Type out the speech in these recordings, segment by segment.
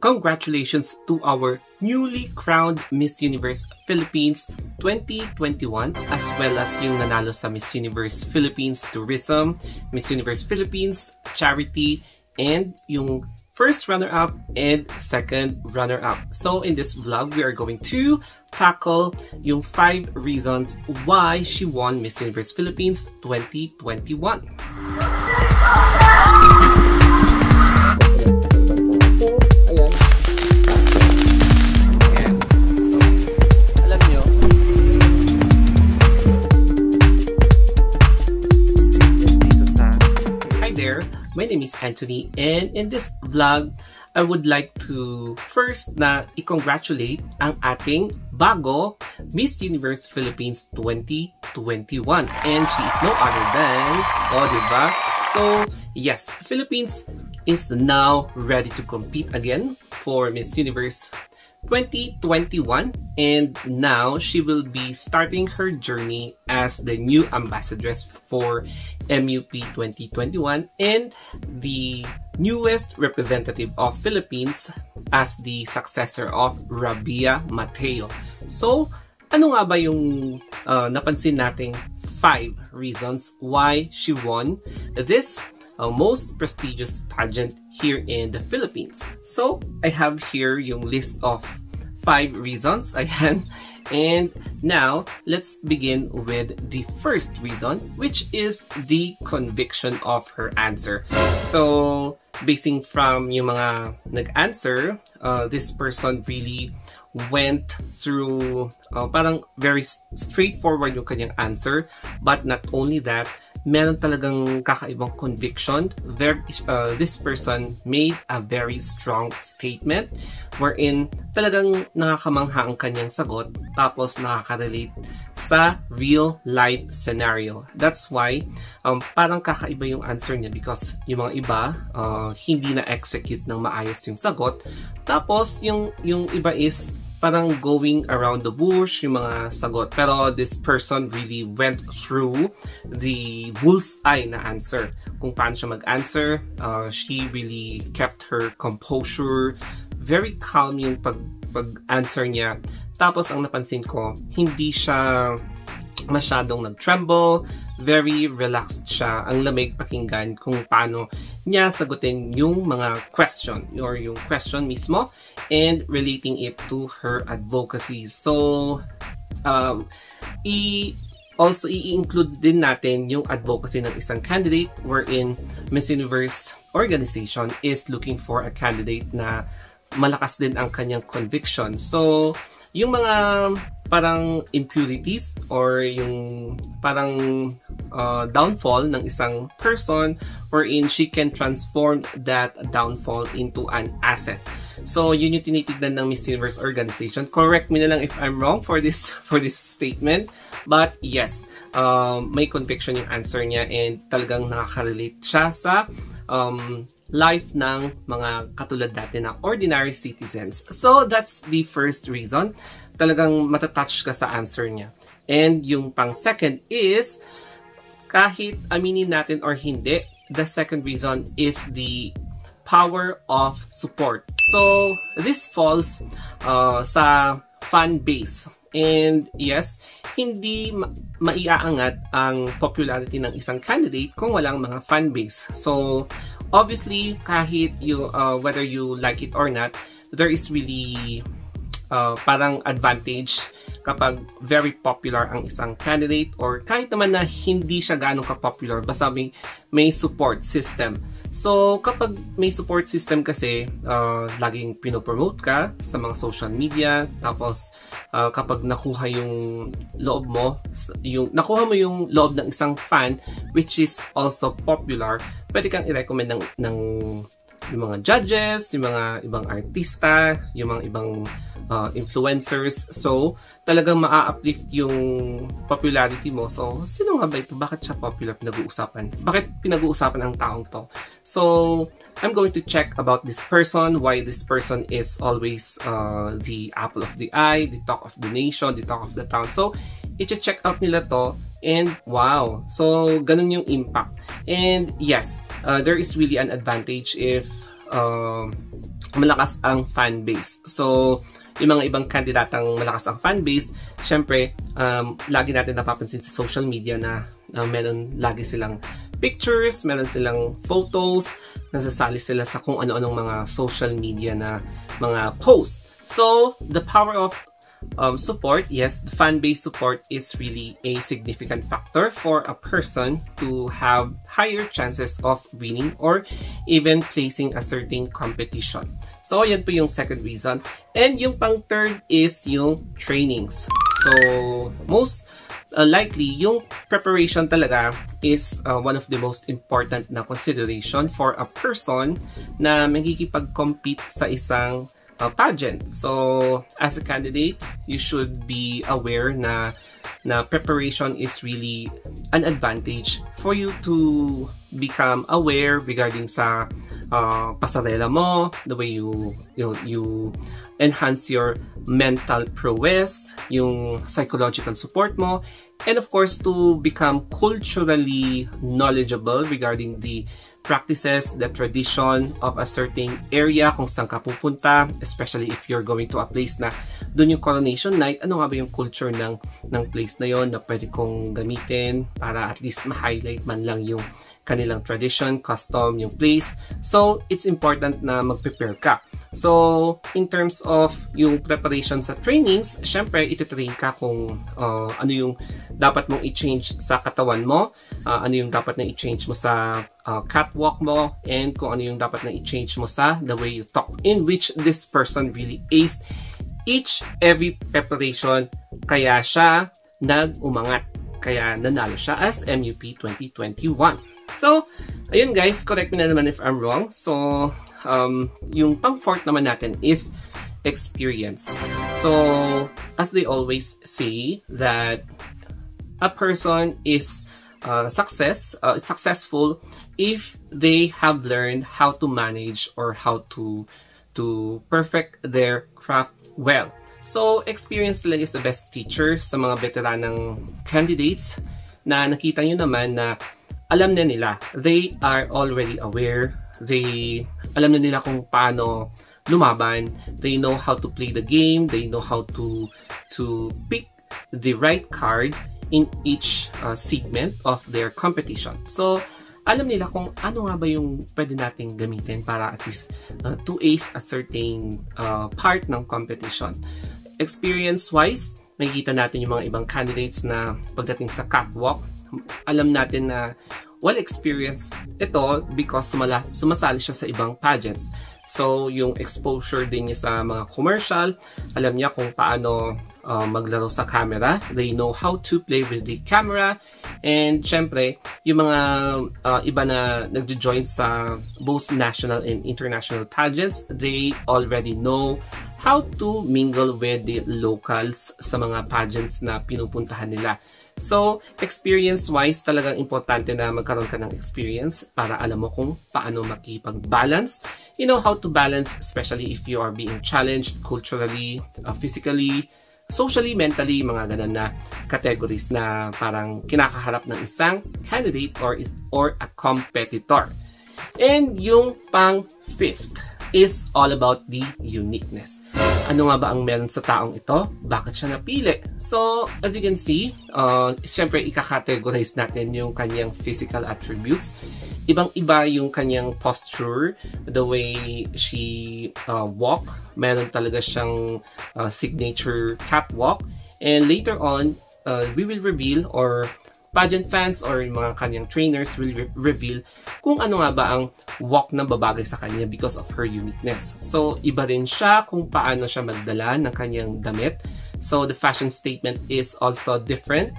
congratulations to our newly crowned Miss Universe Philippines 2021 as well as yung nanalo sa Miss Universe Philippines Tourism, Miss Universe Philippines Charity, and yung first runner-up and second runner-up. So in this vlog, we are going to tackle yung 5 reasons why she won Miss Universe Philippines 2021. My name is Anthony, and in this vlog, I would like to first na i-congratulate ang ating bago Miss Universe Philippines 2021. And she is no other than, diba? So, yes, Philippines is now ready to compete again for Miss Universe 2021, and now she will be starting her journey as the new ambassadress for MUP 2021 and the newest representative of Philippines as the successor of Rabia Mateo. So, ano nga ba yung napansin nating 5 reasons why she won this most prestigious pageant here in the Philippines? So, I have here yung list of 5 reasons. Ayan. And now, let's begin with the first reason, which is the conviction of her answer. So, basing from yung mga nag-answer, this person really went through parang very straightforward yung kanyang answer. But not only that, meron talagang kakaibang conviction. This person made a very strong statement wherein talagang nakakamangha ang kanyang sagot tapos nakaka-relate sa real life scenario. That's why parang kakaiba yung answer niya because yung mga iba hindi na-execute ng maayos yung sagot. Tapos yung iba is parang going around the bush yung mga sagot. Pero this person really went through the bullseye na answer. Kung paano siya mag-answer, she really kept her composure. Very calm yung pag-answer niya. Tapos ang napansin ko, hindi siya masyadong nag-tremble. Very relaxed siya. Ang lamig pakinggan kung paano niya sagutin yung mga question or yung question mismo and relating it to her advocacy. So, also i-include din natin yung advocacy ng isang candidate wherein Miss Universe organization is looking for a candidate na malakas din ang kanyang conviction. So, yung mga parang impurities or yung parang downfall ng isang person wherein she can transform that downfall into an asset. So, yun yung tinitignan ng Miss Universe organization. Correct me na lang if I'm wrong for this statement. But yes, may conviction yung answer niya and talagang nakaka-relate siya sa life ng mga katulad natin na ordinary citizens. So, that's the first reason. Talagang matatouch ka sa answer niya. And yung pang second is, kahit aminin natin or hindi, the second reason is the power of support. So, this falls sa fan base. And yes, hindi maiaangat ang popularity ng isang candidate kung walang mga fan base. So, obviously, kahit whether you like it or not, there is really parang advantage kapag very popular ang isang candidate or kahit naman na hindi siya ganong ka-popular, basta may support system. So, kapag may support system kasi, laging pinopromote ka sa mga social media, tapos kapag nakuha yung loob mo, nakuha mo yung loob ng isang fan, which is also popular, pwede kang i-recommend ng yung mga judges, yung mga ibang artista, yung mga ibang influencers. So, talagang maa-uplift yung popularity mo. So, sino nga ba ito? Bakit siya popular pinag-uusapan? Bakit pinag-uusapan ang taong to? So, I'm going to check about this person, why this person is always the apple of the eye, the talk of the nation, the talk of the town. So, i-check out nila to and wow! So, ganun yung impact. And yes, there is really an advantage if malakas ang fan base. So, yung mga ibang kandidatang malakas ang fan base, syempre, lagi natin napapansin sa social media na meron lagi silang pictures, meron silang photos, nasasali sila sa kung ano-anong mga social media na mga posts. So, the power of support, yes, the fan-based support is really a significant factor for a person to have higher chances of winning or even placing a certain competition. So, yan po yung second reason. And yung pang third is yung trainings. So, most likely, yung preparation talaga is one of the most important na consideration for a person na magkikipag-compete sa isang pageant. So, as a candidate, you should be aware na preparation is really an advantage for you to become aware regarding sa pasarela mo, the way you enhance your mental prowess, yung psychological support mo, and of course, to become culturally knowledgeable regarding the practices, the tradition of a certain area kung saan ka pupunta, especially if you're going to a place na doon yung coronation night, ano nga ba yung culture ng place na yon na pwede kong gamitin para at least ma-highlight man lang yung kanilang tradition, custom, yung place. So, it's important na mag-prepare ka. So, in terms of yung preparation sa trainings, syempre, ititrain ka kung ano yung dapat mong i-change sa katawan mo, ano yung dapat na i-change mo sa catwalk mo, and kung ano yung dapat na i-change mo sa the way you talk, in which this person really aced every preparation, kaya siya nag-umangat, kaya nanalo siya as MUP 2021. So, ayun guys, correct me na naman if I'm wrong. So, yung pang-fourth naman natin is experience. So, as they always say that a person is successful if they have learned how to manage or how to perfect their craft well. So, experience talaga is the best teacher sa mga veteranang candidates na nakita nyo naman na alam na nila. They are already aware. Alam na nila kung paano lumaban. They know how to play the game. They know how to pick the right card in each segment of their competition. So, alam nila kung ano nga ba yung pwede nating gamitin para at least to ace a certain part ng competition. Experience-wise, makikita natin yung mga ibang candidates na pagdating sa catwalk, alam natin na well-experienced ito because sumasali siya sa ibang pageants. So, yung exposure din niya sa mga commercial, alam niya kung paano maglaro sa camera. They know how to play with the camera. And syempre, yung mga iba na nagjo-join sa both national and international pageants, they already know how to mingle with the locals sa mga pageants na pinupuntahan nila. So, experience-wise, talagang importante na magkaroon ka ng experience para alam mo kung paano makipag-balance. You know how to balance, especially if you are being challenged culturally, physically, socially, mentally, mga ganun na categories na parang kinakaharap ng isang candidate or a competitor. And yung pang-fifth is all about the uniqueness. Ano nga ba ang meron sa taong ito? Bakit siya napili? So, as you can see, siyempre ika-categorize natin yung kanyang physical attributes. Ibang-iba yung kanyang posture, the way she walk. Meron talaga siyang signature catwalk. And later on, we will reveal, or pageant fans or mga kanyang trainers will reveal kung ano nga ba ang walk na babagay sa kanya because of her uniqueness. So, iba rin siya kung paano siya magdala ng kanyang damit. So, the fashion statement is also different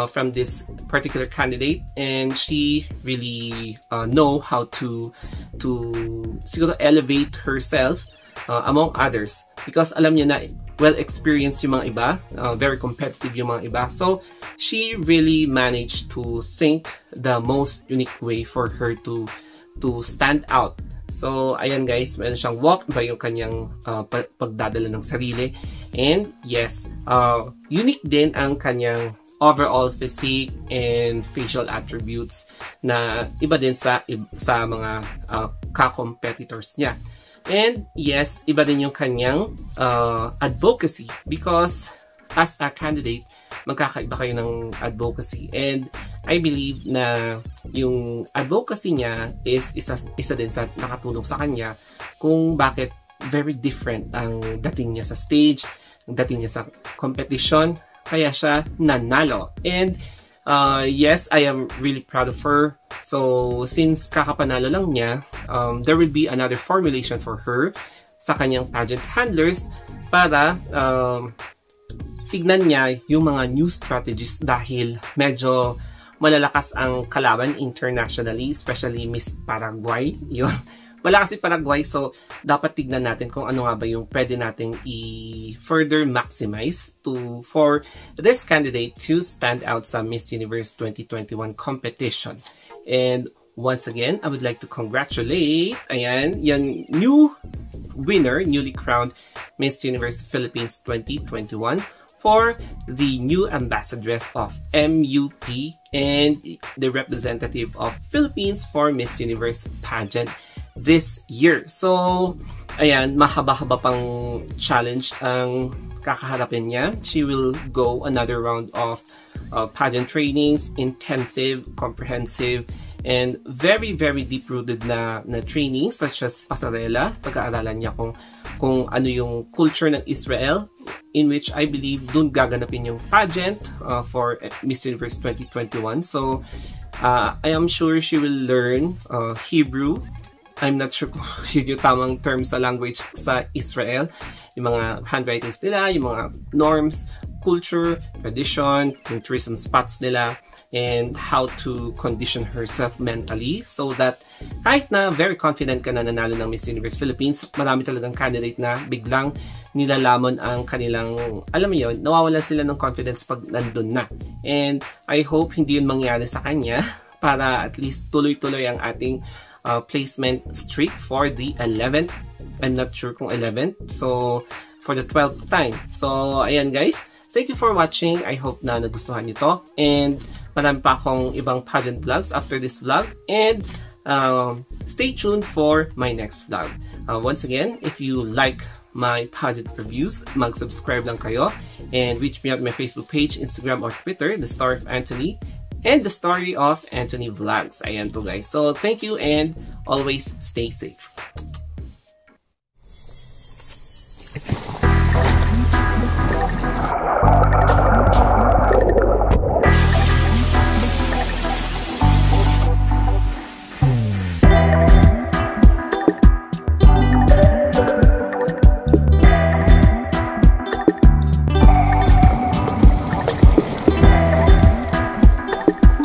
from this particular candidate, and she really know how to siguro elevate herself among others because alam niya na well-experienced yung mga iba, very competitive yung mga iba. So, she really managed to think the most unique way for her to stand out. So, ayan guys, meron siyang walk ba yung kanyang pagdadala ng sarili. And yes, unique din ang kanyang overall physique and facial attributes na iba din sa mga ka-competitors niya. And yes, iba din yung kanyang advocacy because as a candidate, magkakaiba kayo ng advocacy. And I believe na yung advocacy niya is isa din sa nakatulong sa kanya kung bakit very different ang dating niya sa stage, ang dating niya sa competition, kaya siya nanalo. And yes, I am really proud of her. So, since kakapanalo lang niya, there will be another formulation for her sa kanyang pageant handlers para tignan niya yung mga new strategies dahil medyo malalakas ang kalaban internationally, especially Miss Paraguay. Yun. Malakas si Paraguay, so dapat tignan natin kung ano nga ba yung pwede nating i-further maximize for this candidate to stand out sa Miss Universe 2021 competition. And once again, I would like to congratulate, ayan, yung new winner, newly crowned Miss Universe Philippines 2021 for the new ambassadress of MUP and the representative of Philippines for Miss Universe pageant this year. So, ayan, mahaba-haba pang challenge ang kakaharapin niya. She will go another round of pageant trainings, intensive, comprehensive, and very, very deep-rooted na trainings such as pasarela. Pag-aaralan niya kung ano yung culture ng Israel, in which I believe dun gaganapin yung pageant for Miss Universe 2021. So, I am sure she will learn Hebrew. I'm not sure kung yun yung tamang term sa language sa Israel. Yung mga handwritings nila, yung mga norms, culture, tradition, yung tourism spots nila, and how to condition herself mentally so that kahit na very confident ka na nanalo ng Miss Universe Philippines, marami talagang candidate na biglang nilalamon ang kanilang, alam mo yun, nawawalan sila ng confidence pag nandun na. And I hope hindi yun mangyari sa kanya para at least tuloy-tuloy ang ating placement streak for the 11th. I'm not sure kung 11th. So, for the 12th time. So, ayan guys. Thank you for watching. I hope na nagustuhan nyo to. And marami pa akong ibang pageant vlogs after this vlog. And stay tuned for my next vlog. Once again, if you like my pageant reviews, mag-subscribe lang kayo. And reach me out my Facebook page, Instagram, or Twitter, The Story of Anthony. And The Story of Anthony Vlogs. Ayan to guys. So, thank you and always stay safe.